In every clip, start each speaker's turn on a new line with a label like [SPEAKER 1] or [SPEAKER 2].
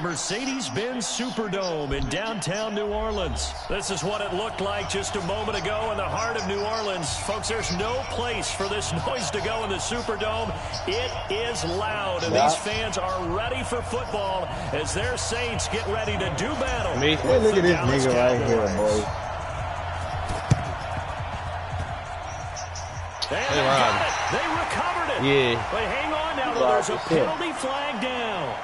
[SPEAKER 1] Mercedes-Benz Superdome in downtown New Orleans. This is what it looked like just a moment ago in the heart of New Orleans. Folks, there's no place for this noise to go in the Superdome. It is loud, and these fans are ready for football as their Saints get ready to do battle.
[SPEAKER 2] Hey, look at this nigga right here, boy.
[SPEAKER 1] They got it. They recovered it.
[SPEAKER 2] Yeah.
[SPEAKER 1] But hang on now, though. There's a penalty flag down.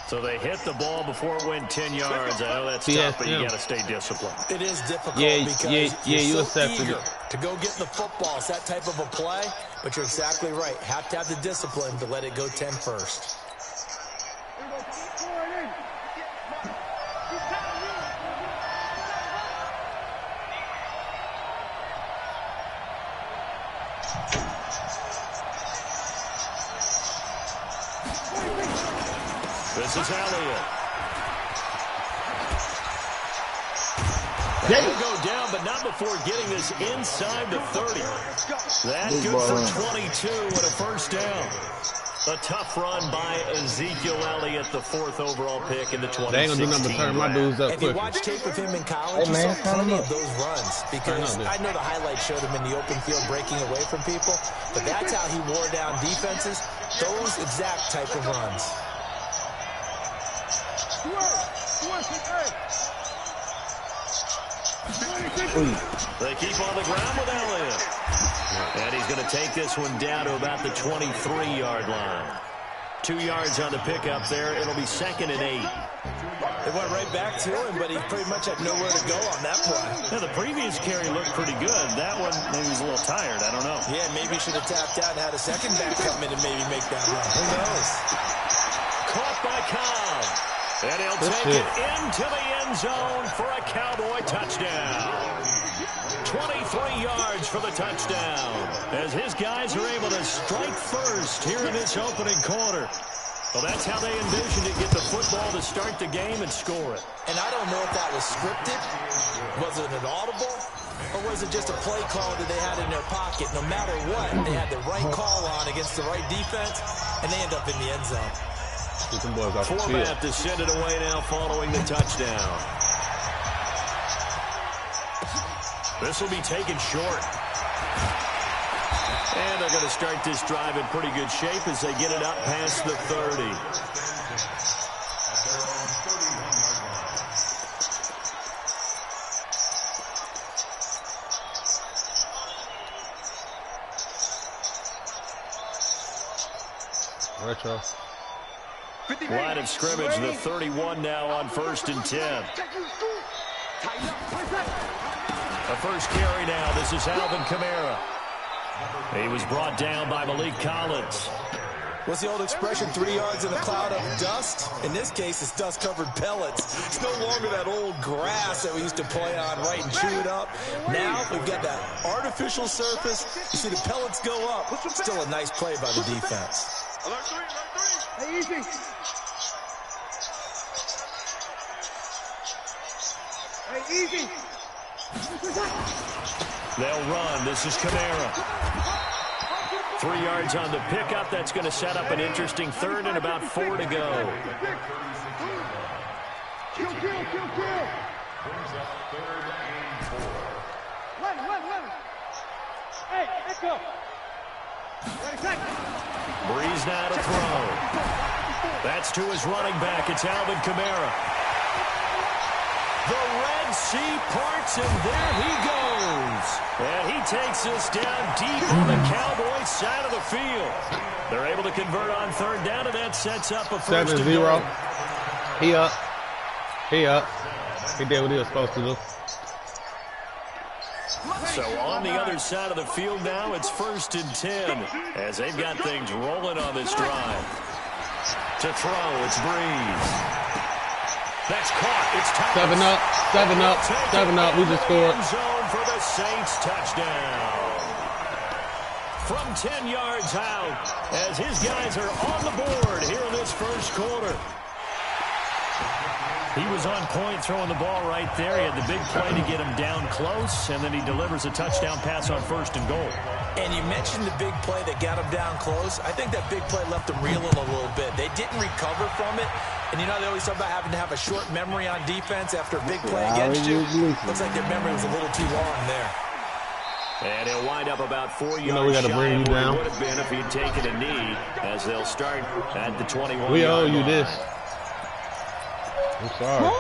[SPEAKER 1] So they hit the ball before it went 10 yards. I know that's tough, but you got to stay disciplined.
[SPEAKER 3] It is difficult because
[SPEAKER 2] you
[SPEAKER 3] so eager to go get the football. It's that type of a play, but you're exactly right. Have to have the discipline to let it go 10 first.
[SPEAKER 1] This is Elliott. He'll go down, but not before getting this inside the 30. That good for 22 and a first down. A tough run by Ezekiel Elliott, the 4th overall pick in the 2016
[SPEAKER 2] They ain't gonna do nothing but turn my dudes up
[SPEAKER 3] quick.
[SPEAKER 2] quick.
[SPEAKER 3] If you watch tape of him in college, you saw plenty of those runs. Because I know the highlights showed him in the open field breaking away from people, but that's how he wore down defenses, those exact type of runs.
[SPEAKER 1] They keep on the ground with Elliott. And he's going to take this one down to about the 23-yard line. 2 yards on the pickup there. It'll be 2nd and 8.
[SPEAKER 3] It went right back to him, but he pretty much had nowhere to go on that play.
[SPEAKER 1] Yeah, the previous carry looked pretty good. That one, maybe he was a little tired. I don't know.
[SPEAKER 3] Yeah, maybe he should have tapped out and had a second back come in and maybe make that run. Who knows?
[SPEAKER 1] Caught by Cobb. And he'll take it into the end zone for a Cowboy touchdown. 23 yards for the touchdown as his guys are able to strike first here in this opening quarter. Well, that's how they envisioned it, get the football to start the game and score it.
[SPEAKER 3] And I don't know if that was scripted. Was it an audible? Or was it just a play call that they had in their pocket? No matter what, they had the right call on against the right defense, and they end up in the end zone.
[SPEAKER 1] Format to send it away now following the touchdown. This will be taken short. And they're going to start this drive in pretty good shape as they get it up past the 30.
[SPEAKER 2] Retro.
[SPEAKER 1] Line of scrimmage, the 31 now on 1st and 10. The first carry now. This is Alvin Kamara. He was brought down by Malik Collins.
[SPEAKER 3] What's the old expression, 3 yards in a cloud of dust? In this case, it's dust-covered pellets. It's no longer that old grass that we used to play on, right, and chew it up. Now we've got that artificial surface. You see the pellets go up. Still a nice play by the defense.
[SPEAKER 4] Hey, easy. Hey, easy.
[SPEAKER 1] They'll run. This is Kamara. 3 yards on the pickup. That's going to set up an interesting 3rd and about 4 to go.
[SPEAKER 4] Kill. Run. Hey, echo.
[SPEAKER 1] Breeze now to throw. That's to his running back. It's Alvin Kamara. The Red Sea parts, and there he goes. And he takes this down deep on the Cowboys side of the field. They're able to convert on 3rd down, and that sets up a 1st and
[SPEAKER 2] 7-0. He up. He did what he was supposed to do.
[SPEAKER 1] So on the other side of the field now, it's 1st and 10 as they've got things rolling on this drive. To throw, it's Breeze. That's caught. It's Thomas.
[SPEAKER 2] 7 up. We just scored.
[SPEAKER 1] Zone for the Saints touchdown. From 10 yards out as his guys are on the board here in this first quarter. He was on point throwing the ball right there. He had the big play to get him down close, and then he delivers a touchdown pass on 1st and goal.
[SPEAKER 3] And you mentioned the big play that got him down close. I think that big play left them reeling a little bit. They didn't recover from it. And you know, they always talk about having to have a short memory on defense after a big play against you. Looks like their memory was a little too long there.
[SPEAKER 1] And he'll wind up about 4 yards
[SPEAKER 2] You know we gotta bring you
[SPEAKER 1] shy of where
[SPEAKER 2] down.
[SPEAKER 1] he would have been if he'd taken a knee, as they'll start at the 21-yard
[SPEAKER 2] We owe you
[SPEAKER 1] line.
[SPEAKER 2] this. I'm sorry.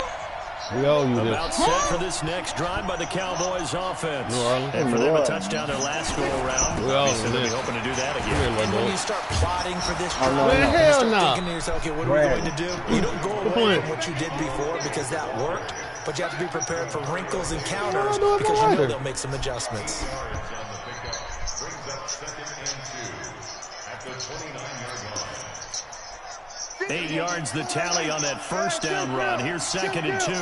[SPEAKER 2] We owe you
[SPEAKER 1] About
[SPEAKER 2] this.
[SPEAKER 1] set for this next drive by the Cowboys offense.
[SPEAKER 2] New Orleans.
[SPEAKER 1] And for them a touchdown their last go-around.
[SPEAKER 2] We owe
[SPEAKER 1] Obviously,
[SPEAKER 2] you
[SPEAKER 1] they'll be
[SPEAKER 2] this.
[SPEAKER 1] hoping to do that again.
[SPEAKER 2] Here,
[SPEAKER 3] And
[SPEAKER 2] little
[SPEAKER 3] when
[SPEAKER 2] boy.
[SPEAKER 3] you start plotting for this drive,
[SPEAKER 2] Man,
[SPEAKER 3] you
[SPEAKER 2] hell
[SPEAKER 3] start
[SPEAKER 2] no.
[SPEAKER 3] thinking to yourself, okay, what are we going to do? You don't go
[SPEAKER 2] Good
[SPEAKER 3] away
[SPEAKER 2] point.
[SPEAKER 3] from what you did before because that worked, but you have to be prepared for wrinkles and counters
[SPEAKER 2] No, no,
[SPEAKER 3] because
[SPEAKER 2] no,
[SPEAKER 3] you know
[SPEAKER 2] either.
[SPEAKER 3] they'll make some adjustments.
[SPEAKER 5] Brings up 2nd and 2 at the 29-yard line.
[SPEAKER 1] 8 yards the tally on that first down run. Here's 2nd and 2.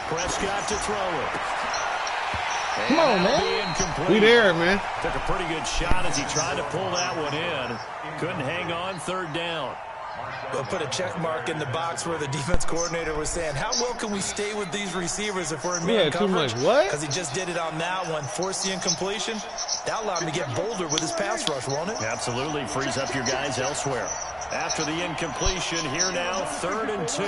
[SPEAKER 1] Prescott to throw it.
[SPEAKER 2] Come on, man. We there, man.
[SPEAKER 1] Took a pretty good shot as he tried to pull that one in. Couldn't hang on, 3rd down.
[SPEAKER 3] They'll put a check mark in the box where the defense coordinator was saying, how well can we stay with these receivers if we're in man
[SPEAKER 2] Yeah, too
[SPEAKER 3] coverage?
[SPEAKER 2] much what?
[SPEAKER 3] Because he just did it on that one, forced the incompletion. That allowed him to get bolder with his pass rush, won't it?
[SPEAKER 1] Absolutely frees up your guys elsewhere. After the incompletion, here now, 3rd and 2.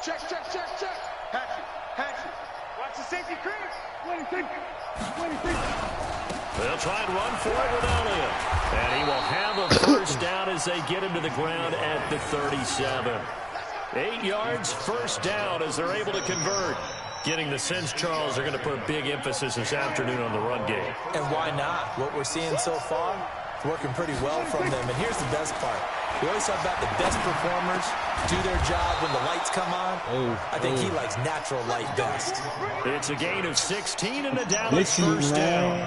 [SPEAKER 4] Check. Hatch it. Watch the safety creep. 26.
[SPEAKER 1] They'll try and run for it with Elliott. And he will have a first down as they get him to the ground at the 37. 8 yards, first down as they're able to convert. Getting the sense, Charles, they're going to put a big emphasis this afternoon on the run game.
[SPEAKER 3] And why not? What we're seeing so far, it's working pretty well from them. And here's the best part. We always talk about the best performers do their job when the lights come on. I think he likes natural light best.
[SPEAKER 1] It's a gain of 16 and a Dallas first down.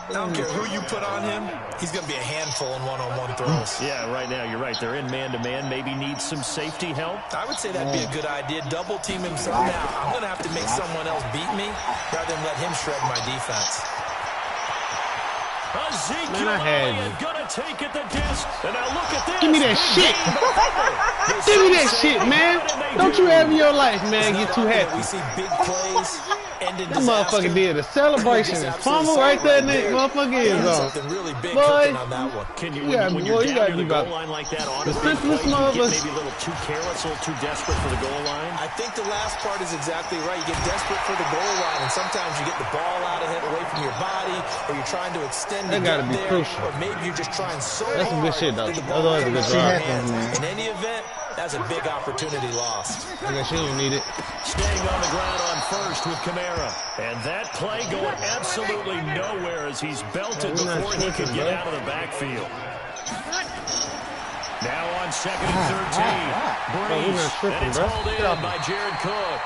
[SPEAKER 3] I don't care who you put on him, he's going to be a handful in one-on-one throws.
[SPEAKER 1] Yeah, right now, you're right. They're in man-to-man. Maybe need some safety help.
[SPEAKER 3] I would say that'd be a good idea. Double team him somehow. I'm going to have to make someone else beat me rather than let him shred my defense.
[SPEAKER 1] Ezekiel
[SPEAKER 2] Man, I had
[SPEAKER 1] Elliott
[SPEAKER 2] you.
[SPEAKER 1] gonna take it the disc. And now look at this.
[SPEAKER 2] Give me that shit. Give me that shit, man. Don't you ever in your life, man, get too happy.
[SPEAKER 3] We see big plays end in
[SPEAKER 2] That
[SPEAKER 3] disaster.
[SPEAKER 2] motherfucker did a celebration and fumble right there in that motherfucker end zone.
[SPEAKER 3] Something really big
[SPEAKER 2] Boy.
[SPEAKER 3] cooking on that one.
[SPEAKER 1] Can you,
[SPEAKER 2] Yeah,
[SPEAKER 1] when
[SPEAKER 2] boy,
[SPEAKER 1] you're
[SPEAKER 2] you
[SPEAKER 1] down
[SPEAKER 2] gotta
[SPEAKER 1] near
[SPEAKER 2] be
[SPEAKER 1] the goal
[SPEAKER 2] about
[SPEAKER 1] line like that, on
[SPEAKER 2] the
[SPEAKER 1] a big
[SPEAKER 2] simplest
[SPEAKER 1] play, you get
[SPEAKER 2] motherfuckers.
[SPEAKER 1] maybe a little too careless, a little too desperate for the goal line?
[SPEAKER 3] I think the last part is exactly right. You get desperate for the goal line, and sometimes you get the ball out of it away from your body, or you're trying to extend
[SPEAKER 2] That
[SPEAKER 3] it
[SPEAKER 2] gotta be
[SPEAKER 3] there,
[SPEAKER 2] crucial.
[SPEAKER 3] or maybe you're just trying so
[SPEAKER 2] That's some
[SPEAKER 3] hard
[SPEAKER 2] good shit, though.
[SPEAKER 3] that the
[SPEAKER 2] That's
[SPEAKER 3] ball
[SPEAKER 2] always a good
[SPEAKER 3] comes
[SPEAKER 2] drive.
[SPEAKER 3] out of your hands. In any event, that's a big opportunity lost.
[SPEAKER 2] I guess you don't need it.
[SPEAKER 1] Staying on the ground on first with Kamara. And that play going absolutely nowhere as he's belted
[SPEAKER 2] We're not
[SPEAKER 1] before he could
[SPEAKER 2] tripping,
[SPEAKER 1] get
[SPEAKER 2] bro.
[SPEAKER 1] out of the backfield. Now on 2nd and 13.
[SPEAKER 2] we're not
[SPEAKER 1] Breeze.
[SPEAKER 2] tripping,
[SPEAKER 1] And it's
[SPEAKER 2] bro.
[SPEAKER 1] hauled
[SPEAKER 2] Get
[SPEAKER 1] in
[SPEAKER 2] off
[SPEAKER 1] by Jared Cook.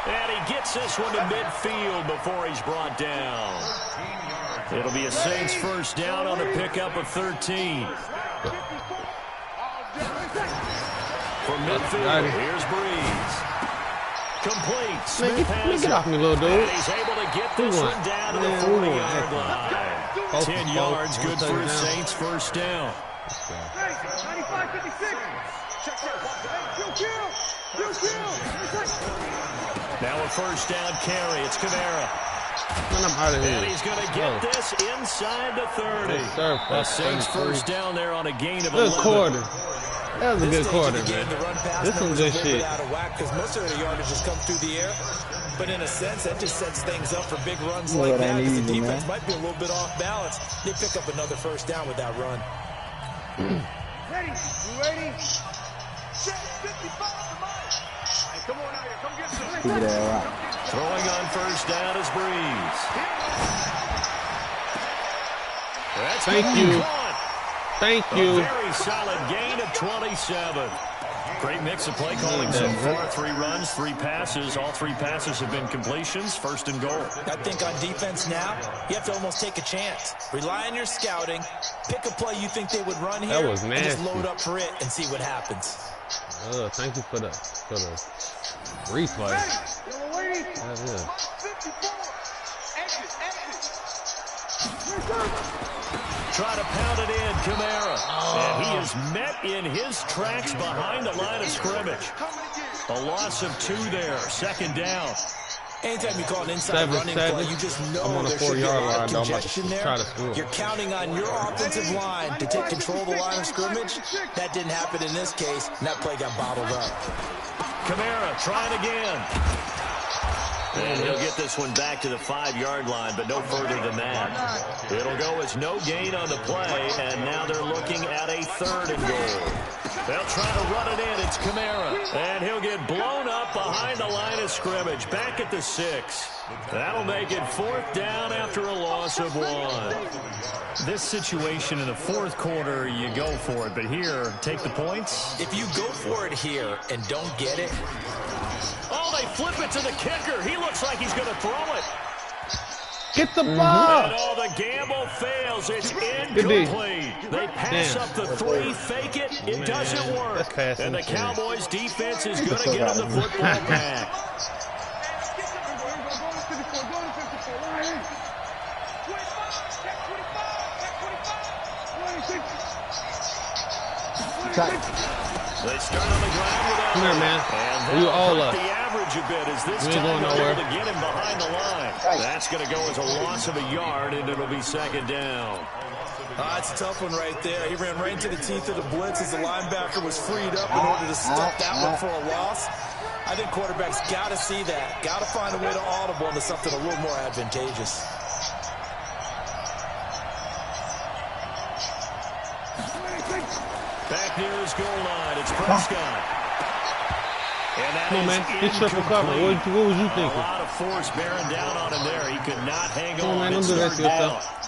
[SPEAKER 1] And he gets this one to midfield before he's brought down. It'll be a Saints first down on a pickup of 13. From midfield, here's Breeze. Complete. Smith
[SPEAKER 2] Man,
[SPEAKER 1] has
[SPEAKER 2] get
[SPEAKER 1] it.
[SPEAKER 2] off me, little dude.
[SPEAKER 1] And he's able to get this
[SPEAKER 2] want?
[SPEAKER 1] one down to
[SPEAKER 2] Man,
[SPEAKER 1] the
[SPEAKER 2] we want
[SPEAKER 1] 40-yard
[SPEAKER 2] that.
[SPEAKER 1] line.
[SPEAKER 2] Focus,
[SPEAKER 1] 10
[SPEAKER 2] focus.
[SPEAKER 1] yards, good
[SPEAKER 2] One
[SPEAKER 1] for a
[SPEAKER 2] touchdown.
[SPEAKER 1] Saints first down.
[SPEAKER 4] 95, 56. Check.
[SPEAKER 1] Now a first down carry. It's Kamara.
[SPEAKER 2] Man, I'm out of here.
[SPEAKER 1] And he's going to get this inside the 30.
[SPEAKER 2] Yes, sir.
[SPEAKER 1] A Saints
[SPEAKER 2] 33.
[SPEAKER 1] first down there on a gain of
[SPEAKER 2] Good
[SPEAKER 1] 11.
[SPEAKER 2] quarter. That was a good
[SPEAKER 3] This stage of
[SPEAKER 2] quarter,
[SPEAKER 3] the game,
[SPEAKER 2] man.
[SPEAKER 3] the run pass
[SPEAKER 2] This some
[SPEAKER 3] numbers
[SPEAKER 2] good
[SPEAKER 3] are a little
[SPEAKER 2] shit.
[SPEAKER 3] bit out of whack because most of the yardage just comes through the air. But in a sense, that just sets things up for big runs like that because the defense might be a little bit off balance. They pick up another first down with that run.
[SPEAKER 4] Ready? You ready? Check 55 for mine. Hey, come on out here. Come get some.
[SPEAKER 1] Throwing on first down is Breeze. That's
[SPEAKER 2] Thank
[SPEAKER 1] gonna be
[SPEAKER 2] you.
[SPEAKER 1] caught.
[SPEAKER 2] Thank
[SPEAKER 1] A
[SPEAKER 2] you.
[SPEAKER 1] very solid gain of 27. Great mix of play calling so far. 3 runs, 3 passes. All 3 passes have been completions. First and goal.
[SPEAKER 3] I think on defense now, you have to almost take a chance. Rely on your scouting. Pick a play you think they would run here.
[SPEAKER 2] That was
[SPEAKER 3] and just
[SPEAKER 2] nasty.
[SPEAKER 3] load up for it and see what happens.
[SPEAKER 2] Thank you for the replay.
[SPEAKER 4] You're waiting.
[SPEAKER 2] That's it.
[SPEAKER 4] 54. Exit.
[SPEAKER 1] Try to pound it in, Kamara. And he is met in his tracks behind the line of scrimmage. A loss of 2 there, 2nd down.
[SPEAKER 3] Anytime you call an inside running play, you just know
[SPEAKER 2] I'm on the
[SPEAKER 3] there should be a
[SPEAKER 2] 4-yard
[SPEAKER 3] lot
[SPEAKER 2] line,
[SPEAKER 3] of
[SPEAKER 2] though. I'm
[SPEAKER 3] congestion
[SPEAKER 2] about to
[SPEAKER 3] there.
[SPEAKER 2] try to score.
[SPEAKER 3] You're counting on your offensive line to take control of the line of scrimmage. That didn't happen in this case, and that play got bottled up.
[SPEAKER 1] Kamara trying again. And he'll get this one back to the 5-yard line, but no further than that. It'll go as no gain on the play, and now they're looking at a 3rd and goal. They'll try to run it in. It's Kamara. And he'll get blown up behind the line of scrimmage. Back at the 6. That'll make it 4th down after a loss of 1.
[SPEAKER 6] This situation in the 4th quarter, you go for it. But here, take the points.
[SPEAKER 3] If you go for it here and don't get it.
[SPEAKER 1] Oh, they flip it to the kicker. He looks like he's going to throw it.
[SPEAKER 2] Get the ball.
[SPEAKER 1] And all the gamble fails. It's incomplete. They pass up the 3, fake it. It doesn't work. And the Cowboys defense is going to get them the football back. They start on the ground with
[SPEAKER 2] Come here, man.
[SPEAKER 1] And
[SPEAKER 2] you all up.
[SPEAKER 1] The average a bit as this time they're able to get him behind the line. That's going to go as a loss of a yard, and it'll be 2nd down.
[SPEAKER 3] That's a tough one right there. He ran right into the teeth of the blitz as the linebacker was freed up in order to stop that one for a loss. I think quarterbacks got to see that. Got to find a way to audible into something a little more advantageous.
[SPEAKER 1] Back near his goal line, it's Prescott. And that
[SPEAKER 2] Come on, man. Get triple cover. What was you thinking?
[SPEAKER 1] A lot of force bearing down on him there. He could not hang
[SPEAKER 2] Come on, man. Don't
[SPEAKER 1] It's
[SPEAKER 2] do that to
[SPEAKER 1] 3rd down.
[SPEAKER 2] yourself.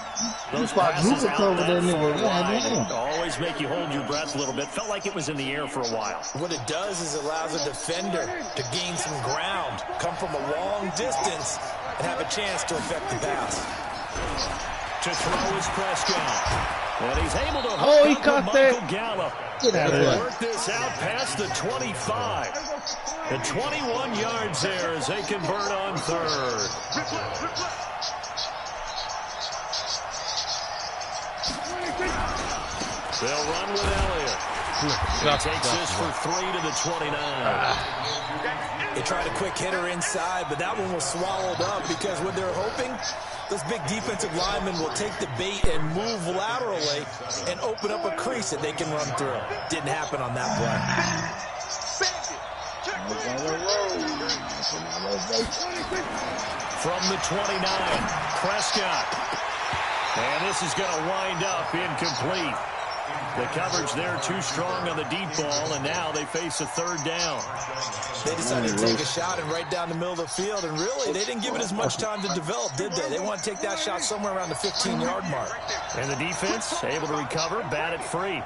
[SPEAKER 1] Those passes out that far always make you hold your breath a little bit. Felt like it was in the air for a while.
[SPEAKER 3] What it does is it allows a defender to gain some ground, come from a long distance, and have a chance to affect the pass.
[SPEAKER 1] To throw is Prescott. And he's able to
[SPEAKER 2] Oh, he
[SPEAKER 1] hook
[SPEAKER 2] caught
[SPEAKER 1] up
[SPEAKER 2] that.
[SPEAKER 1] Michael Gallup.
[SPEAKER 2] Get out of
[SPEAKER 1] And
[SPEAKER 2] here.
[SPEAKER 1] work this out past the 25. The 21 yards there as they convert on 3rd. They'll run with Elliott. He takes this for 3 to the 29.
[SPEAKER 3] They tried a quick hitter inside, but that one was swallowed up because what they're hoping, those big defensive linemen will take the bait and move laterally and open up a crease that they can run through. Didn't happen on that play.
[SPEAKER 1] From the 29, Prescott. And this is going to wind up incomplete. The coverage there too strong on the deep ball, and now they face a 3rd down.
[SPEAKER 3] They decided to take a shot and right down the middle of the field, and really, they didn't give it as much time to develop, did they? They want to take that shot somewhere around the 15-yard mark.
[SPEAKER 1] And the defense able to recover, bat it free.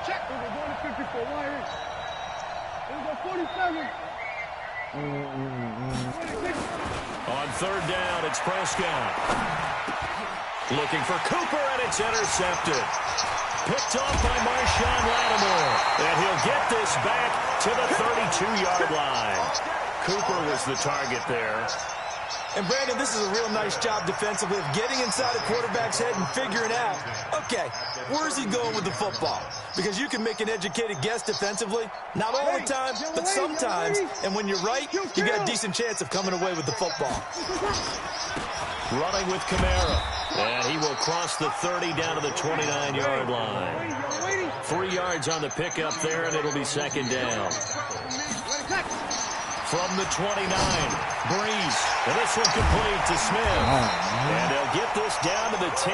[SPEAKER 4] Check. We're going to 54. Right here. We're going 47.
[SPEAKER 1] On 3rd down, it's Prescott. Looking for Cooper, and it's intercepted. Picked off by Marshawn Lattimore. And he'll get this back to the 32-yard line. Cooper was the target there.
[SPEAKER 3] And, Brandon, this is a real nice job defensively of getting inside a quarterback's head and figuring out, okay, where's he going with the football? Because you can make an educated guess defensively, not all the time, but sometimes. And when you're right, you got a decent chance of coming away with the football.
[SPEAKER 1] Running with Kamara. And he will cross the 30 down to the 29-yard line. 3 yards on the pickup there, and it'll be 2nd down. From the 29, Breeze. And this one complete to Smith. And they'll get this down to the 10.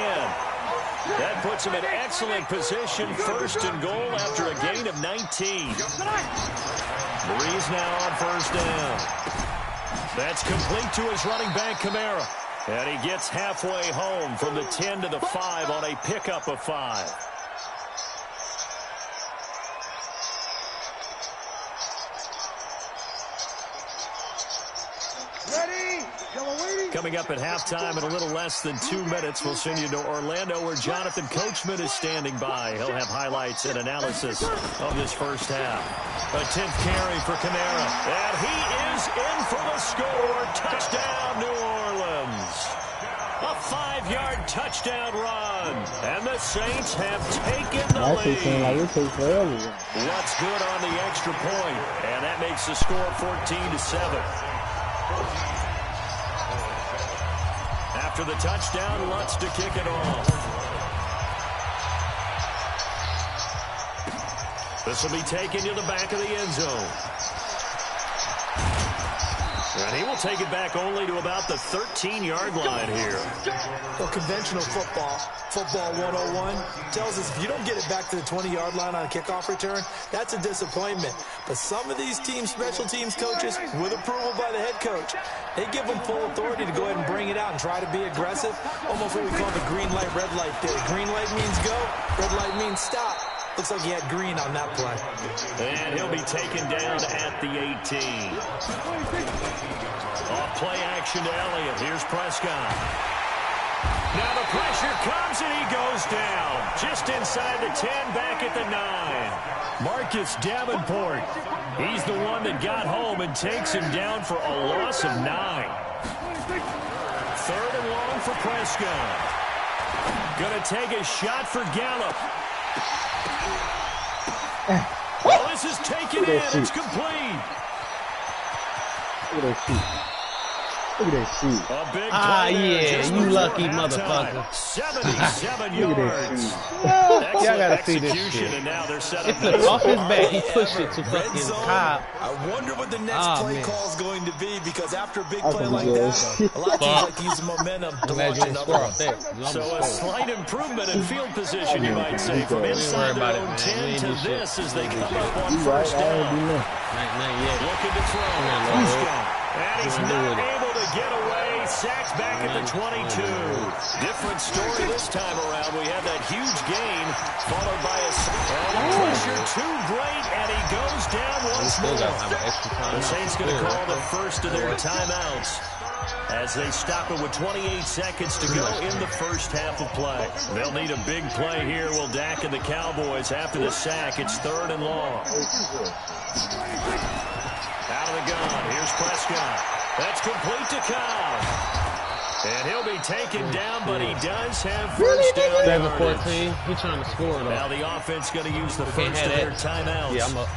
[SPEAKER 1] That puts him in excellent position, 1st and goal after a gain of 19. Breeze now on 1st down. That's complete to his running back, Kamara. And he gets halfway home from the 10 to the 5 on a pickup of 5. Coming up at halftime in a little less than 2 minutes, we'll send you to Orlando where Jonathan Coachman is standing by. He'll have highlights and analysis of this first half. A 10th carry for Kamara. And he is in for the score. Touchdown, New Orleans. A 5-yard touchdown run. And the Saints have taken the lead. What's good on the extra point? And that makes the score 14-7. After the touchdown, Lutz to kick it off. This will be taken to the back of the end zone. And he will take it back only to about the 13-yard line here.
[SPEAKER 3] Well, conventional football 101, tells us if you don't get it back to the 20-yard line on a kickoff return, that's a disappointment. But some of these teams, special teams coaches, with approval by the head coach, they give them full authority to go ahead and bring it out and try to be aggressive. Almost what we call the green light, red light theory. Green light means go, red light means stop. Looks like he had green on that play.
[SPEAKER 1] And he'll be taken down at the 18. Off play action to Elliott. Here's Prescott. Now the pressure comes and he goes down. Just inside the 10, back at the 9. Marcus Davenport. He's the one that got home and takes him down for a loss of 9. 3rd and long for Prescott. Gonna take a shot for Gallup. Well, this is taken in. It's complete.
[SPEAKER 2] Look at that shit. Look at that shit.
[SPEAKER 1] A big play
[SPEAKER 2] yeah, you lucky motherfucker.
[SPEAKER 1] 77
[SPEAKER 2] Look at that
[SPEAKER 1] yards.
[SPEAKER 2] shit. Y'all gotta see this
[SPEAKER 1] Execution,
[SPEAKER 2] shit.
[SPEAKER 1] and now they're set
[SPEAKER 2] It
[SPEAKER 1] up
[SPEAKER 2] flipped
[SPEAKER 1] nice.
[SPEAKER 2] off his back. He pushed it to fucking Cobb.
[SPEAKER 3] I wonder what the next play
[SPEAKER 2] man.
[SPEAKER 3] call is going to be, because after a big play like that, a lot of teams like to use momentum to launch
[SPEAKER 2] Imagine
[SPEAKER 3] another
[SPEAKER 2] score
[SPEAKER 3] one.
[SPEAKER 2] off that.
[SPEAKER 1] So a slight improvement in field position, you might say, from inside their own 10 to this as they come up on first down.
[SPEAKER 2] Not yet.
[SPEAKER 1] Looking to throw. Touchdown. And he's not able to get away. Sacked back at the 22. Different story this time around. We had that huge gain, followed by a pressure too great, and he goes down once more. The Saints going to call the first of their timeouts as they stop it with 28 seconds to go in the first half of play. They'll need a big play here, will Dak and the Cowboys after the sack. It's 3rd and long. Out of the gun. Here's Prescott. That's complete to Cobb. And he'll be taken down, but he does have first down.
[SPEAKER 2] 7-14. He's trying to score though.
[SPEAKER 1] Now the offense going to use the first of their timeouts.
[SPEAKER 2] Yeah, I'm up.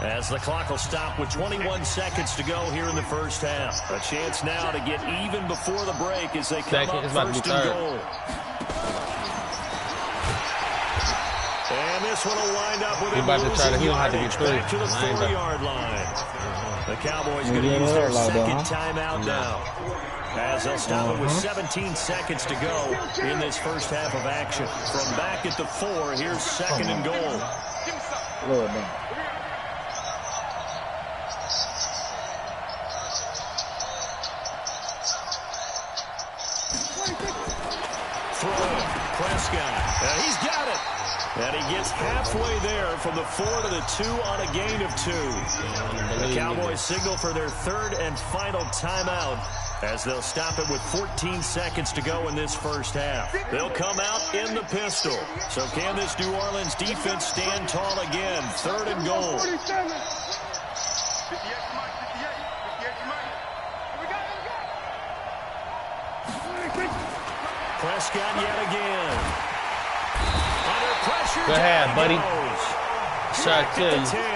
[SPEAKER 1] As the clock will stop with 21 seconds to go here in the first half. A chance now to get even before the break as they come up first and goal. And this one will wind up with him losing yardage back to the 4-yard line. The Cowboys going to use their second timeout now, as they'll stop it with 17 seconds to go in this first half of action. From back at the 4, here's 2nd and goal. Throw. Prescott. He's got it. And he gets halfway there from the 4 to the 2 on a gain of 2. The Cowboys signal for their 3rd and final timeout as they'll stop it with 14 seconds to go in this first half. They'll come out in the pistol. So can this New Orleans defense stand tall again? 3rd and goal. Prescott yet again. Under pressure.
[SPEAKER 2] Go ahead, buddy. Shot to you.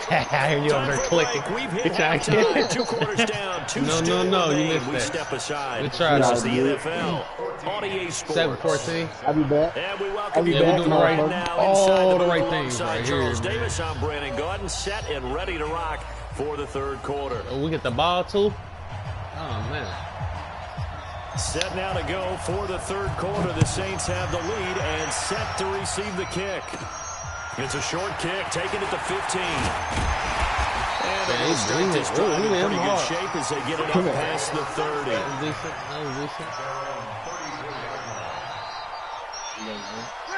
[SPEAKER 2] I hear you over there clicking.
[SPEAKER 1] We've hit halftime. 2 quarters down. 2 still
[SPEAKER 2] No, you
[SPEAKER 1] remain.
[SPEAKER 2] missed
[SPEAKER 1] We
[SPEAKER 2] that.
[SPEAKER 1] step aside.
[SPEAKER 2] Good try,
[SPEAKER 1] This is the
[SPEAKER 2] dude.
[SPEAKER 1] NFL on EA Sports.
[SPEAKER 2] 7-14.
[SPEAKER 7] I'll be back.
[SPEAKER 1] And we welcome you
[SPEAKER 2] Yeah, we're
[SPEAKER 1] back
[SPEAKER 2] doing the right-
[SPEAKER 1] now
[SPEAKER 2] all
[SPEAKER 1] inside
[SPEAKER 2] the
[SPEAKER 1] booth
[SPEAKER 2] right things
[SPEAKER 1] alongside
[SPEAKER 2] right here,
[SPEAKER 1] Charles
[SPEAKER 2] man.
[SPEAKER 1] Davis. I'm Brandon Gordon, set and ready to rock for the 3rd quarter.
[SPEAKER 2] Oh, we get the ball too? Oh, man.
[SPEAKER 1] Set now to go for the 3rd quarter. The Saints have the lead and set to receive the kick. It's a short kick, taken at the 15. And they'll start this drive in pretty good shape as they get it up past the 30.
[SPEAKER 2] That was decent.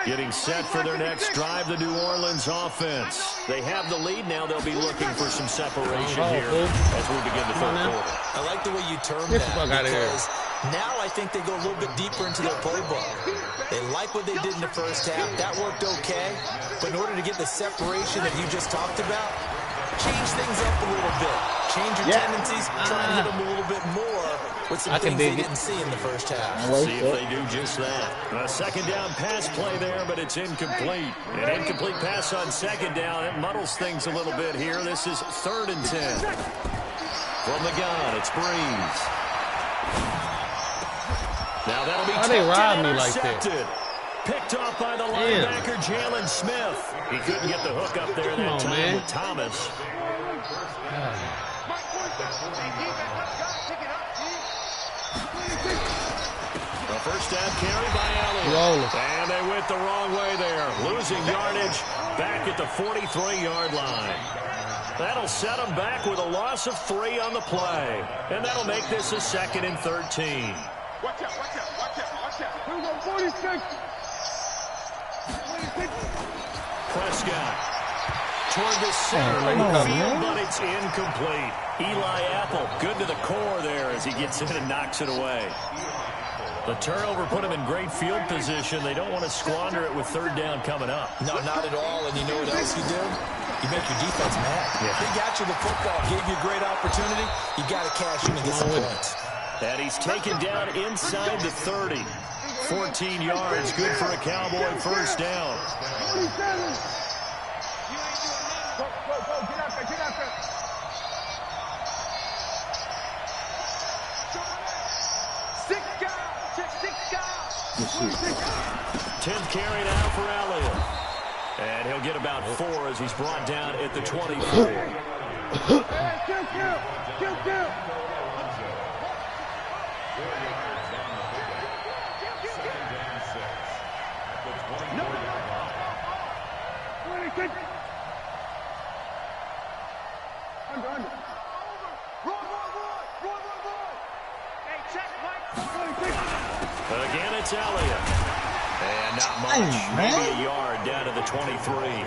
[SPEAKER 1] Getting set for their next drive, the New Orleans offense. They have the lead now. They'll be looking for some separation here as we begin the third quarter.
[SPEAKER 3] I like the way you termed that because now I think they go a little bit deeper into their playbook. They like what they did in the first half. That worked okay. But in order to get the separation that you just talked about, change things up a little bit. Change your tendencies. Try and hit them a little bit more with some things they didn't see in the first half.
[SPEAKER 1] See if they do just that. A second down pass play there, but it's incomplete. An incomplete pass on second down. It muddles things a little bit here. This is 3rd and 10. From the gun, it's Breeze. Now that'll be
[SPEAKER 2] robbed me like that?
[SPEAKER 1] Picked off by the linebacker, Jalen Smith. He couldn't get the hook up there that time with Thomas. A first down carry by Elliott. And they went the wrong way there. Losing yardage back at the 43-yard line. That'll set them back with a loss of 3 on the play. And that'll make this a 2nd and 13.
[SPEAKER 4] Watch out, watch out, watch out, watch out. Here we go, 46.
[SPEAKER 1] Prescott toward the center of the field, but it's incomplete. Eli Apple, good to the core there as he gets in and knocks it away. The turnover put him in great field position. They don't want to squander it with 3rd down coming up.
[SPEAKER 3] No, not at all. And you know what else you do? You make your defense mad. They got you the football, gave you a great opportunity. You got to cash in and get some points.
[SPEAKER 1] And he's taken down inside the 30. 14 yards, good for a Cowboy first down.
[SPEAKER 4] 47. Go, get out there, get out there. 6 guys.
[SPEAKER 1] 10th carry now for Elliott. And he'll get about 4 as he's brought down at the 24.
[SPEAKER 4] Kill. Under. Hey, check, Mike.
[SPEAKER 1] Again, it's Elliott. And not much. Maybe a yard down to the 23.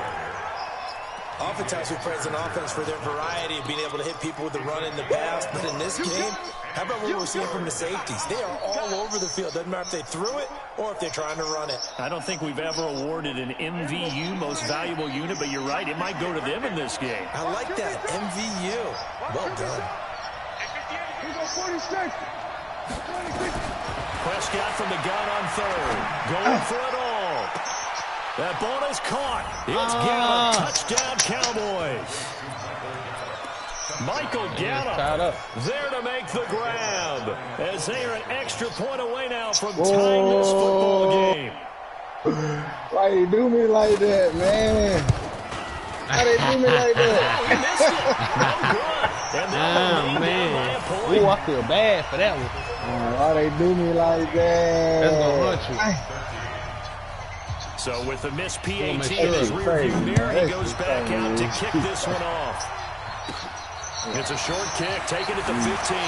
[SPEAKER 3] Oftentimes we praise an offense for their variety of being able to hit people with the run in the pass. But in this game, how about what we're seeing from the safeties? They are all over the field. Doesn't matter if they threw it or if they're trying to run it.
[SPEAKER 1] I don't think we've ever awarded an MVU, most valuable unit, but you're right. It might go to them in this game.
[SPEAKER 3] I like that. MVU. Well done.
[SPEAKER 4] Here we go, 46.
[SPEAKER 1] Prescott from the gun on 3rd. Going for it all. That ball is caught. It's Gallup. Touchdown, Cowboys. Michael Gallup there to make the grab as they are an extra point away now from tying this football game.
[SPEAKER 7] Why you do me like that, man? Why they do me like that?
[SPEAKER 1] He missed it. No good. And
[SPEAKER 2] man. Ooh, I feel bad for that one.
[SPEAKER 7] Why they do me like that?
[SPEAKER 2] That's gonna hurt you.
[SPEAKER 1] So with the missed PAT in his rearview mirror, he goes back out to kick this one off. It's a short kick, taken at the 15.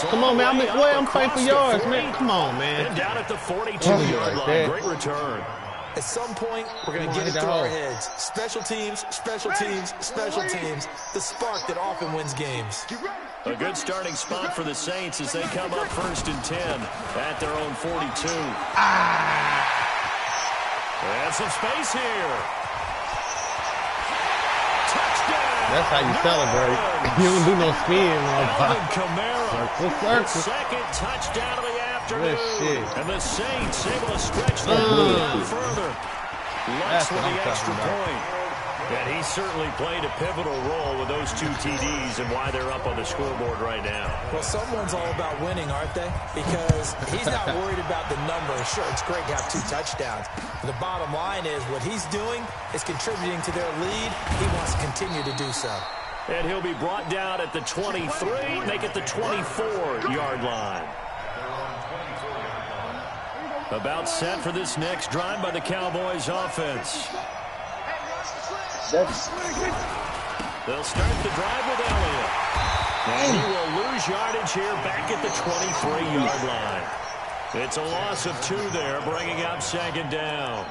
[SPEAKER 2] Come on, man. I'm fighting for yards, man. Come on, man.
[SPEAKER 1] And down at the 42-yard line. Great return.
[SPEAKER 3] At some point, we're going to get it through our heads. Special teams, special teams, special teams. The spark that often wins games.
[SPEAKER 1] A good starting spot for the Saints as they come up 1st and 10 at their own 42. And some space here. Touchdown.
[SPEAKER 2] That's how you celebrate. You don't do no spin.
[SPEAKER 1] Kamara. Second touchdown of the afternoon. And the Saints able to stretch the lead out further. Lux with the extra point. And he certainly played a pivotal role with those 2 TDs and why they're up on the scoreboard right now.
[SPEAKER 3] Well, someone's all about winning, aren't they? Because he's not worried about the number. Sure, it's great to have 2 touchdowns. But the bottom line is what he's doing is contributing to their lead. He wants to continue to do so.
[SPEAKER 1] And he'll be brought down at the 23, make it the 24-yard line. About set for this next drive by the Cowboys offense. They'll start the drive with Elliott. And he will lose yardage here back at the 23-yard line. It's a loss of 2 there, bringing up 2nd down.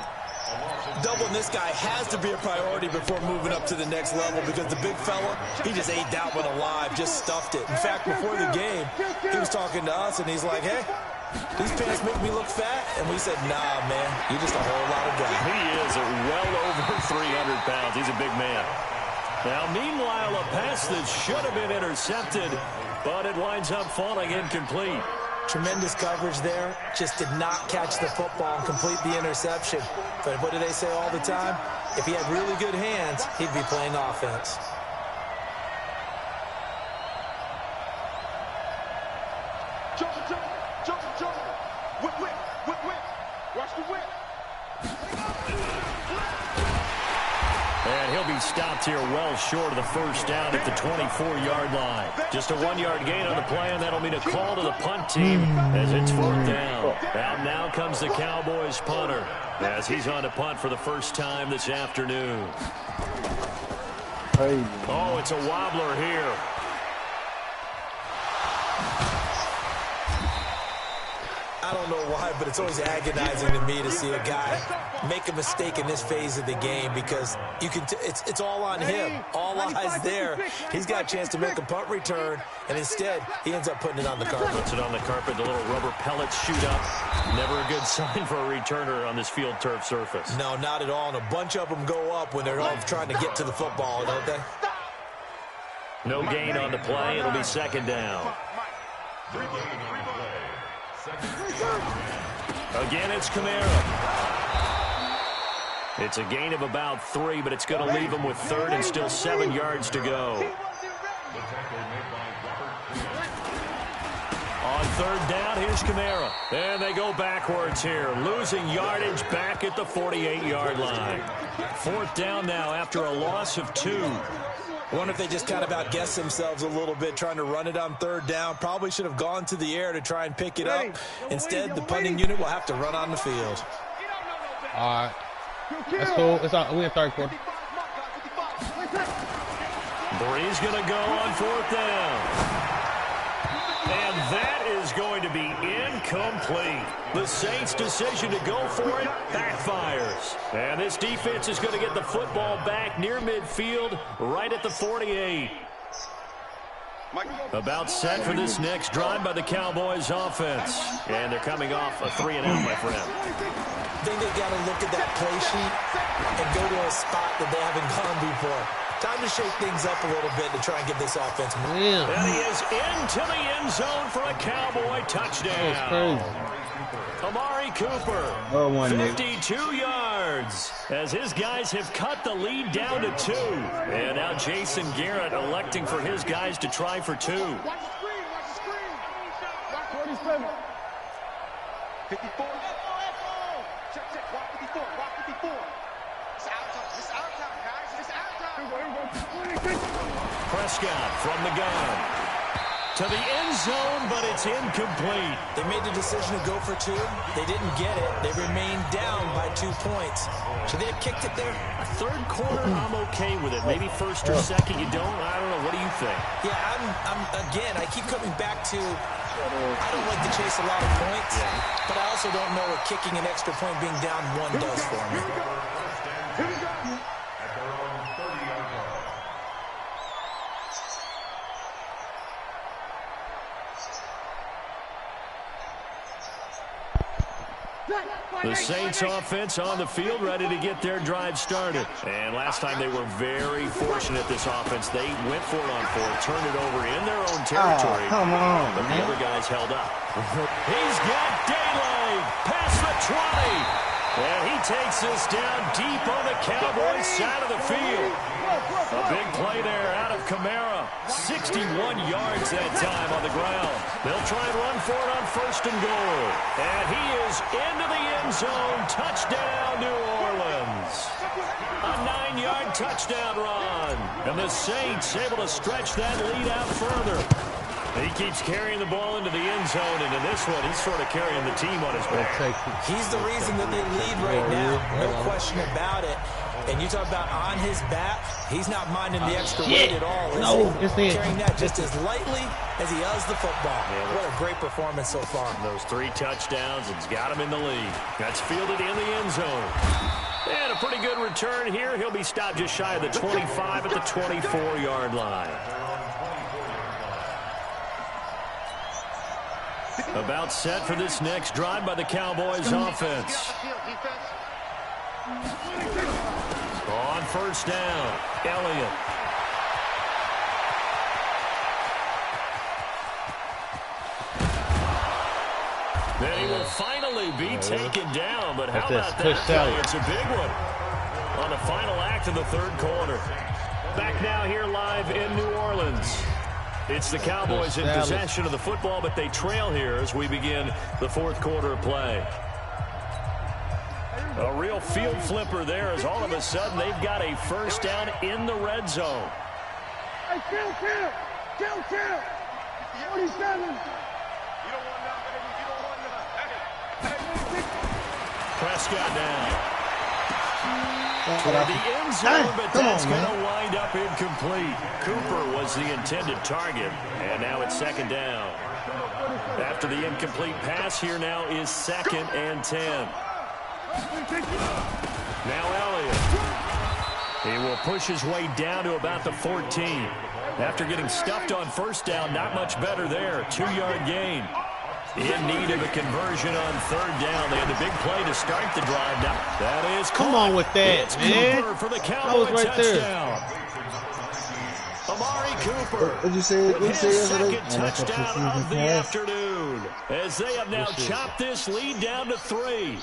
[SPEAKER 3] Doubling this guy has to be a priority before moving up to the next level because the big fella, he just ate that one alive, just stuffed it. In fact, before the game, he was talking to us, and he's like, hey, these pants make me look fat. And we said, nah, man, you're just a whole lot of guy.
[SPEAKER 1] He is well over 300 pounds. He's a big man. Now, meanwhile, a pass that should have been intercepted, but it winds up falling incomplete.
[SPEAKER 3] Tremendous coverage there. Just did not catch the football and complete the interception. But what do they say all the time? If he had really good hands, he'd be playing offense.
[SPEAKER 4] Watch the whip.
[SPEAKER 1] And he'll be stopped here well short of the first down at the 24-yard line. Just a 1-yard gain on the play, and that'll mean a call to the punt team as it's 4th down. Out now comes the Cowboys punter as he's on to punt for the first time this afternoon. Oh, it's a wobbler here.
[SPEAKER 3] I don't know why, but it's always agonizing to me to see a guy make a mistake in this phase of the game because you can. It's all on him. All eyes there. He's got a chance to make a punt return, and instead he ends up putting it on the carpet.
[SPEAKER 1] Puts it on the carpet. The little rubber pellets shoot up. Never a good sign for a returner on this field turf surface.
[SPEAKER 3] No, not at all. And a bunch of them go up when they're all trying to get to the football, don't they?
[SPEAKER 1] No gain on the play. It'll be 2nd down. Again, it's Kamara. It's a gain of about 3, but it's going to leave him with 3rd and still 7 yards to go. On 3rd down, here's Kamara. And they go backwards here, losing yardage back at the 48-yard line. 4th down now after a loss of 2.
[SPEAKER 3] I wonder if they just kind of outguessed themselves a little bit trying to run it on 3rd down. Probably should have gone to the air to try and pick it up. Instead, the punting unit will have to run on the field.
[SPEAKER 2] All right. That's cool. It's we in 3rd quarter.
[SPEAKER 1] Bree's going to go on 4th down. And that is going to be incomplete. The Saints' decision to go for it backfires. And this defense is going to get the football back near midfield, right at the 48. About set for this next drive by the Cowboys offense. And they're coming off a 3-and-out, my friend.
[SPEAKER 3] I think they've got to look at that play sheet and go to a spot that they haven't gone before. Time to shake things up a little bit to try and get this offense moving.
[SPEAKER 1] And he is into the end zone for a Cowboy touchdown. Amari Cooper, 52 yards, as his guys have cut the lead down to 2. And now Jason Garrett electing for his guys to try for 2.
[SPEAKER 4] Watch the screen, watch the screen. Watch 47. 54. Check, watch 54, watch 54. It's out time, guys. It's out time.
[SPEAKER 1] Prescott from the gun. To the end zone, but it's incomplete.
[SPEAKER 3] They made the decision to go for 2. They didn't get it. They remained down by 2 points. Should they have kicked it there?
[SPEAKER 1] 3rd quarter, I'm okay with it. Maybe 1st or 2nd, you don't. I don't know. What do you think?
[SPEAKER 3] Yeah, again, I keep coming back to I don't like to chase a lot of points, but I also don't know what kicking an extra point being down 1 does for me.
[SPEAKER 4] Here we go.
[SPEAKER 1] The Saints offense on the field, ready to get their drive started. And last time they were very fortunate, this offense. They went for it on 4th, turned it over in their own territory.
[SPEAKER 7] Oh, come on,
[SPEAKER 1] but the other guys held up. He's got daylight past the 20. And he takes this down deep on the Cowboys side of the field. A big play there out of Kamara. 61 yards that time on the ground. They'll try and run for it on 1st and goal. And he is into the end zone. Touchdown, New Orleans. A 9-yard touchdown run. And the Saints able to stretch that lead out further. He keeps carrying the ball into the end zone, and in this one, he's sort of carrying the team on his back.
[SPEAKER 3] He's the reason that they lead right now, no question about it. And you talk about on his back, he's not minding the extra weight at all.
[SPEAKER 2] No, it's there.
[SPEAKER 3] Carrying that just as lightly as he does the football. What a great performance so far.
[SPEAKER 1] Those 3 touchdowns, it's got him in the lead. That's fielded in the end zone. And a pretty good return here. He'll be stopped just shy of the 25 at the 24-yard line. About set for this next drive by the Cowboys offense. On first down, Elliott. Then he will finally be taken down, but how about that play? It's a big one on the final act of the third quarter. Back now here live in New Orleans. It's the Cowboys in possession of the football, but they trail here as we begin the fourth quarter of play. A real field flipper there as all of a sudden they've got a first down in the red zone.
[SPEAKER 4] Hey, kill. 47.
[SPEAKER 1] Prescott down. For the end zone, but that's going to wind up incomplete. Cooper was the intended target, and now it's second down. After the incomplete pass, here now is 2nd and 10. Now Elliott. He will push his way down to about the 14. After getting stuffed on first down, not much better there. 2-yard gain. In need of a conversion on third down. They had the big play to start the drive. Now, that is
[SPEAKER 2] come on with that,
[SPEAKER 1] it's
[SPEAKER 2] man.
[SPEAKER 1] Cooper for the Cowboys touchdown. Amari Cooper.
[SPEAKER 7] What'd you say?
[SPEAKER 1] His second touchdown of the afternoon. As they have now chopped this lead down to 3.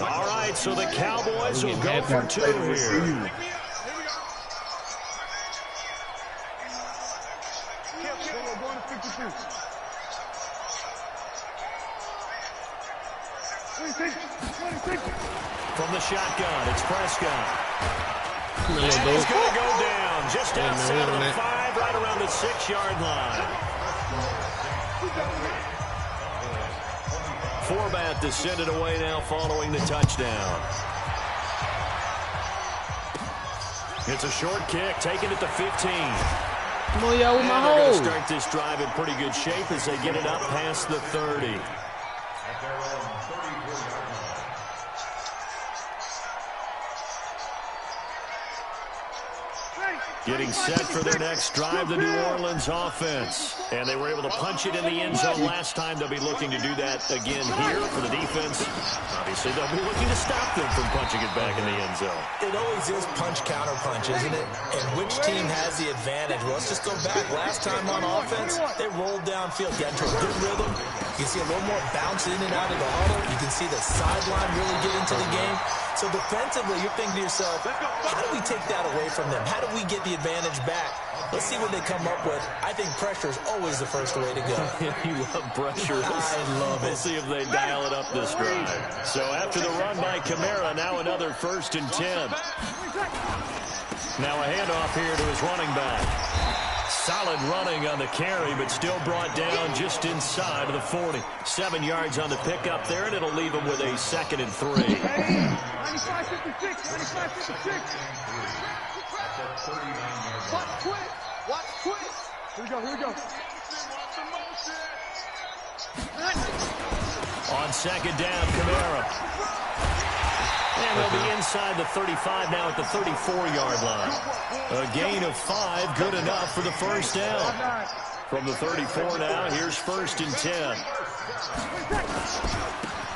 [SPEAKER 1] All right, so the Cowboys will go for 2 here. From the shotgun, it's Prescott. And he's going to go down just outside of the 5, right around the 6-yard line. Forbat to send it away now following the touchdown. It's a short kick, taken at the 15.
[SPEAKER 2] Come on, y'all, with my
[SPEAKER 1] They're going
[SPEAKER 2] hole.
[SPEAKER 1] to start this drive in pretty good shape as they get it up past the 30. Getting set for their next drive, the New Orleans offense. And they were able to punch it in the end zone last time. They'll be looking to do that again here for the defense. Obviously, they'll be looking to stop them from punching it back in the end zone.
[SPEAKER 3] It always is punch-counter-punch, isn't it? And which team has the advantage? Well, let's just go back. Last time on offense, they rolled downfield, got into a good rhythm. You can see a little more bounce in and out of the huddle. You can see the sideline really get into the game. So defensively, you're thinking to yourself, how do we take that away from them? How do we get the advantage back? Let's see what they come up with. I think pressure is always the first way to go.
[SPEAKER 1] You love pressure.
[SPEAKER 3] I love it.
[SPEAKER 1] We'll see if they dial it up this drive. So after the run by Kamara, now another 1st and 10. Now a handoff here to his running back. Solid running on the carry, but still brought down just inside of the 40. 7 yards on the pickup there, and it'll leave him with a 2nd and 3.
[SPEAKER 4] 95-56. Watch quick. Here we go.
[SPEAKER 1] On 2nd down, Kamara. And they'll be inside the 35 now at the 34-yard line. A gain of 5, good enough for the first down. From the 34 now, here's 1st and 10.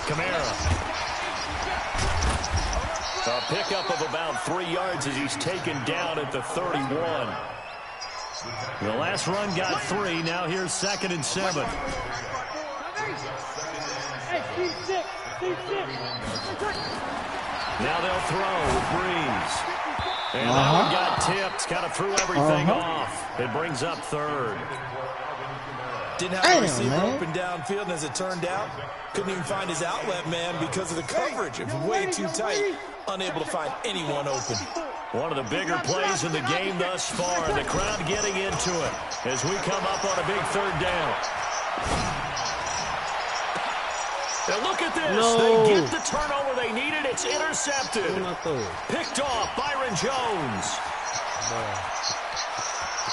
[SPEAKER 1] Kamara. A pickup of about 3 yards as he's taken down at the 31. The last run got 3. Now here's 2nd and 7. Now they'll throw with Breeze. And that one got tipped. Kind of threw everything off. It brings up 3rd.
[SPEAKER 3] Didn't have the receiver open downfield, and as it turned out, couldn't even find his outlet man because of the coverage. It was way too tight. Unable to find anyone open.
[SPEAKER 1] One of the bigger plays in the game thus far. The crowd getting into it as we come up on a big 3rd down. And look at at this.
[SPEAKER 2] No.
[SPEAKER 1] They get the turnover they needed. It's intercepted. Picked off Byron Jones.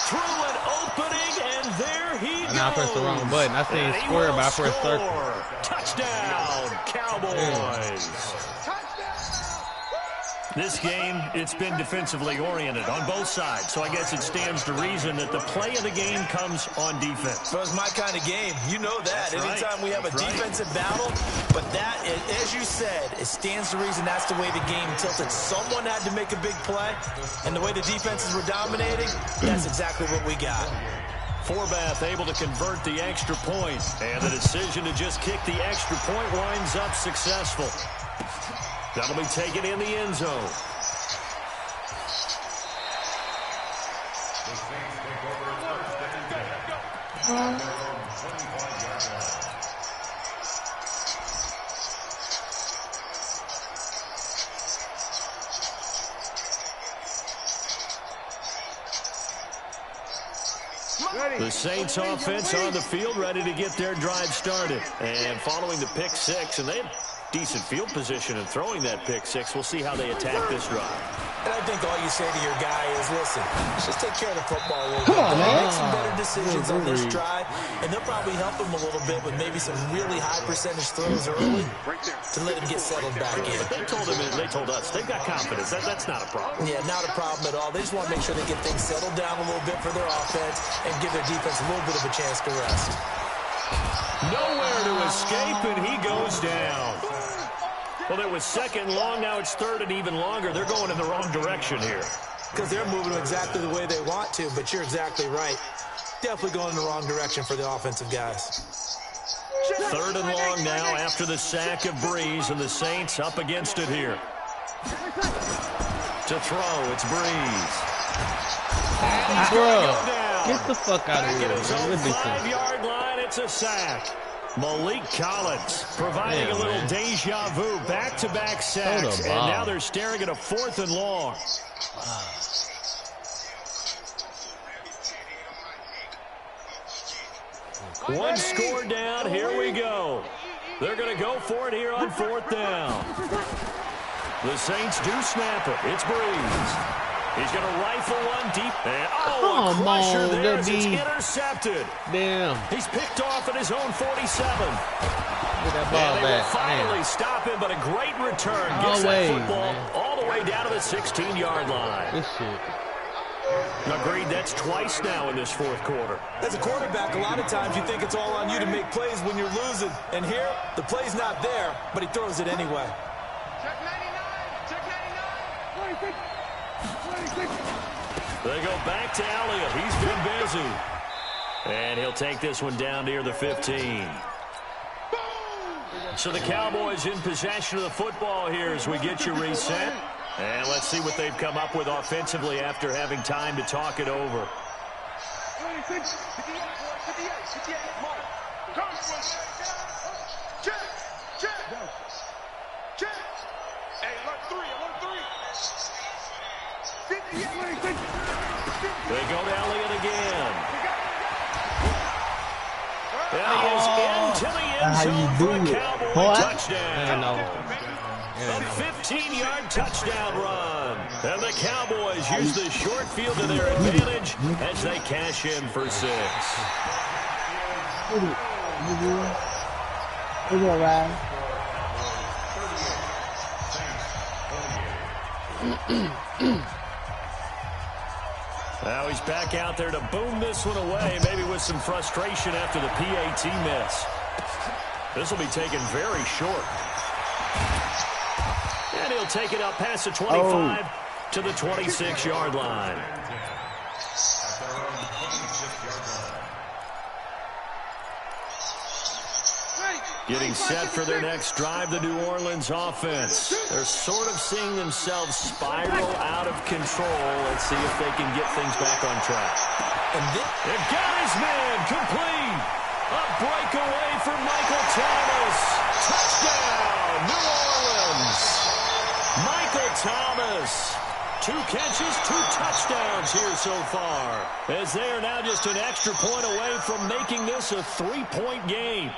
[SPEAKER 1] Through an opening, and there he goes.
[SPEAKER 2] I pressed the wrong button. I seen square, but I pressed circle.
[SPEAKER 1] Touchdown, Cowboys. This game, it's been defensively oriented on both sides, so I guess it stands to reason that the play of the game comes on defense.
[SPEAKER 3] So it's my kind of game. You know that. Anytime we have a defensive battle, but that, as you said, it stands to reason that's the way the game tilted. Someone had to make a big play, and the way the defenses were dominating, that's exactly what we got.
[SPEAKER 1] Forbath able to convert the extra point, and the decision to just kick the extra point winds up successful. That'll be taken in the end zone. The Saints offense on the field, ready to get their drive started. And following the pick six, and they had decent field position and throwing that pick six. We'll see how they attack this drive.
[SPEAKER 3] And I think all you say to your guy is, listen, just take care of the football a little bit. Make some better decisions on this drive, and they'll probably help him a little bit with maybe some really high percentage throws early to let him get settled back in.
[SPEAKER 1] But they told us they've got confidence. That's not a problem.
[SPEAKER 3] Yeah, not a problem at all. They just want to make sure they get things settled down a little bit for their offense and give their defense a little bit of a chance to rest.
[SPEAKER 1] Nowhere to escape, and he goes down. Well, it was second long. Now it's third and even longer. They're going in the wrong direction here.
[SPEAKER 3] Because they're moving exactly the way they want to, but you're exactly right. Definitely going in the wrong direction for the offensive guys.
[SPEAKER 1] Third and long now after the sack of Breeze, and the Saints up against it here. To throw, it's Breeze.
[SPEAKER 2] Bro, get the fuck out of here.
[SPEAKER 1] At his own 5-yard line, it's a sack. Malik Collins providing a little deja vu, back-to-back sacks, and now they're staring at a 4th and long. One score down, here we go. They're going to go for it here on 4th down. The Saints do snap it. It's Breeze. He's going to rifle one deep. And, a crusher there as it's intercepted.
[SPEAKER 2] Damn.
[SPEAKER 1] He's picked off at his own 47.
[SPEAKER 2] Get that ball
[SPEAKER 1] and they
[SPEAKER 2] back.
[SPEAKER 1] will finally stop him, but a great return. Gets that football all the way down to the 16-yard line.
[SPEAKER 2] This shit.
[SPEAKER 1] Agreed, that's twice now in this 4th quarter.
[SPEAKER 3] As a quarterback, a lot of times you think it's all on you to make plays when you're losing. And here, the play's not there, but he throws it anyway.
[SPEAKER 4] Check 99. Check 99. 26.
[SPEAKER 1] They go back to Elliott. He's been busy. And he'll take this one down near the 15. So the Cowboys in possession of the football here as we get you reset. And let's see what they've come up with offensively after having time to talk it over.
[SPEAKER 4] 26, 58, 58, mark. Check, check, check. Hey, alert 3, alert 3. 58, 26.
[SPEAKER 1] They go to Elliott again. And he is into the end zone for a Cowboy touchdown. A 15-yard touchdown run. And the Cowboys use the short field to their advantage as they cash in for 6. Now he's back out there to boom this one away, maybe with some frustration after the PAT miss. This will be taken very short. And he'll take it up past the 25 to the 26-yard line. Getting set for their next drive, the New Orleans offense. They're sort of seeing themselves spiral out of control. Let's see if they can get things back on track. And they've got his man complete. A breakaway for Michael Thomas. Touchdown, New Orleans. Michael Thomas. 2 catches, 2 touchdowns here so far. As they are now just an extra point away from making this a 3-point game.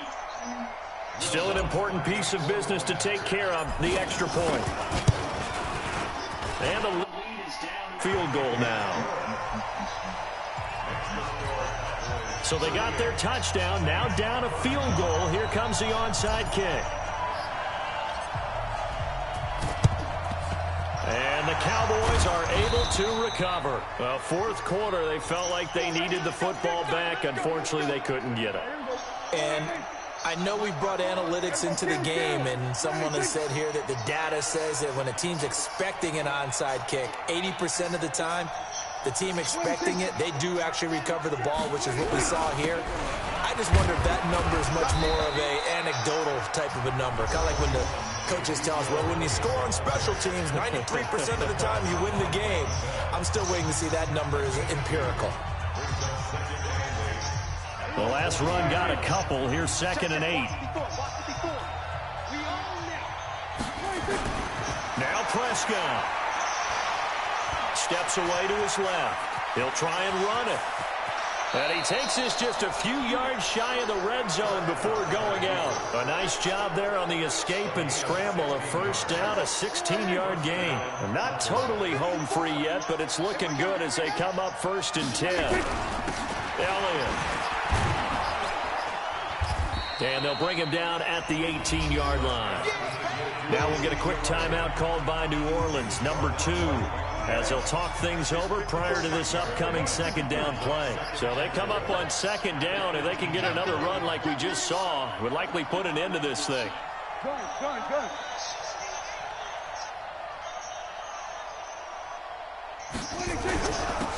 [SPEAKER 1] Still an important piece of business to take care of, the extra point. And the lead is down. Field goal now. So they got their touchdown, now down a field goal. Here comes the onside kick. And the Cowboys are able to recover. Well, fourth quarter, they felt like they needed the football back. Unfortunately, they couldn't get it.
[SPEAKER 3] And I know we brought analytics into the game, and someone has said here that the data says that when a team's expecting an onside kick, 80% of the time, the team expecting it, they do actually recover the ball, which is what we saw here. I just wonder if that number is much more of a anecdotal type of a number. Kind of like when the coaches tell us, well, when you score on special teams, 93% of the time you win the game. I'm still waiting to see that number is empirical.
[SPEAKER 1] The last run got a couple. Here's 2nd and 8. Now Prescott. Steps away to his left. He'll try and run it. And he takes this just a few yards shy of the red zone before going out. A nice job there on the escape and scramble. A first down, a 16-yard gain. Not totally home free yet, but it's looking good as they come up 1st and 10. Elliott. And they'll bring him down at the 18-yard line. Now we'll get a quick timeout called by New Orleans, number 2. As they'll talk things over prior to this upcoming 2nd down play. So they come up on 2nd down. If they can get another run like we just saw, would likely put an end to this thing.
[SPEAKER 4] Gun.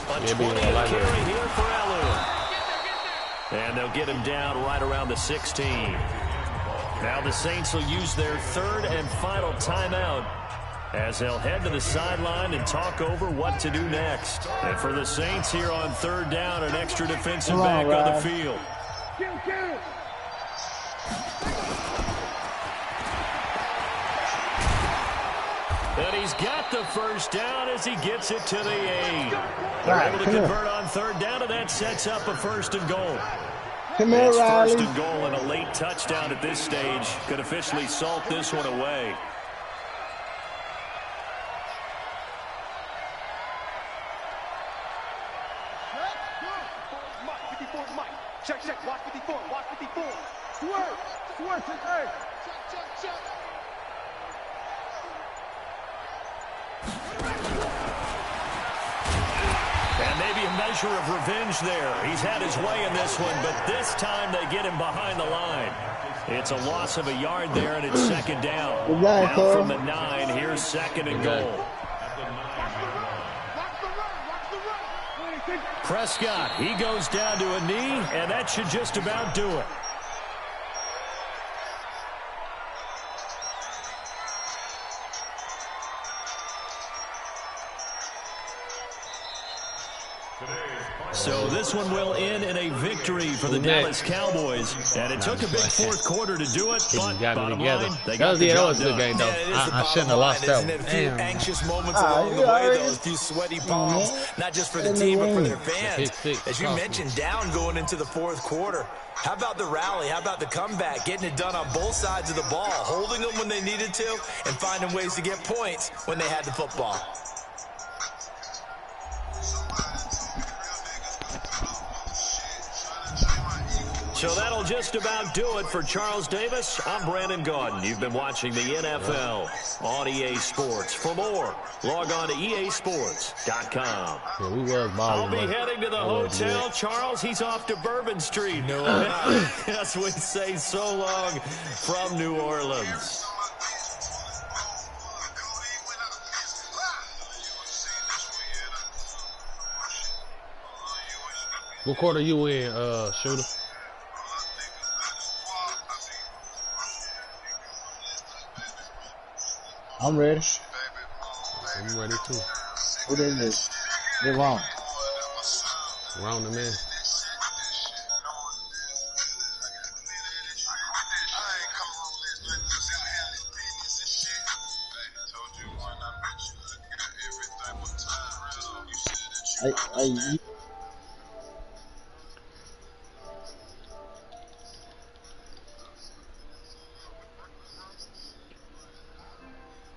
[SPEAKER 1] A 20 carry here for Elliott. And they'll get him down right around the 16. Now the Saints will use their 3rd and final timeout as they'll head to the sideline and talk over what to do next. And for the Saints here on 3rd down, an extra defensive back on the field. And he's got the first down as he gets it to the 8. They're able to convert on 3rd down, and that sets up a 1st and goal. It's 1st and goal, and a late touchdown at this stage could officially salt this one away.
[SPEAKER 4] Check. Watch 54. Swerve. Check.
[SPEAKER 1] And maybe a measure of revenge there. He's had his way in this one, but this time they get him behind the line. It's a loss of a yard there, and it's 2nd down. Now from the 9, here's 2nd and goal. Prescott, he goes down to a knee, and that should just about do it. So this one will end in a victory for the Dallas Cowboys. And it took a big fourth quarter to do it, but bottom line, they got the job done.
[SPEAKER 2] Game, though. I shouldn't have lost that one.
[SPEAKER 3] A few anxious moments along the way, though. A few sweaty palms, not just for the team, but for their fans. As you mentioned, down going into the fourth quarter. How about the rally? How about the comeback? Getting it done on both sides of the ball, holding them when they needed to, and finding ways to get points when they had the football.
[SPEAKER 1] So that'll just about do it for Charles Davis. I'm Brandon Gaudin. You've been watching the NFL on EA Sports. For more, log on to easports.com. I'll be heading to the hotel. Charles, he's off to Bourbon Street. No, yes, we say so long from New Orleans.
[SPEAKER 2] What quarter you in, Shooter?
[SPEAKER 7] I'm ready.
[SPEAKER 2] I'm ready too.
[SPEAKER 7] What is this? They're wrong.
[SPEAKER 2] Wrong to me.
[SPEAKER 7] You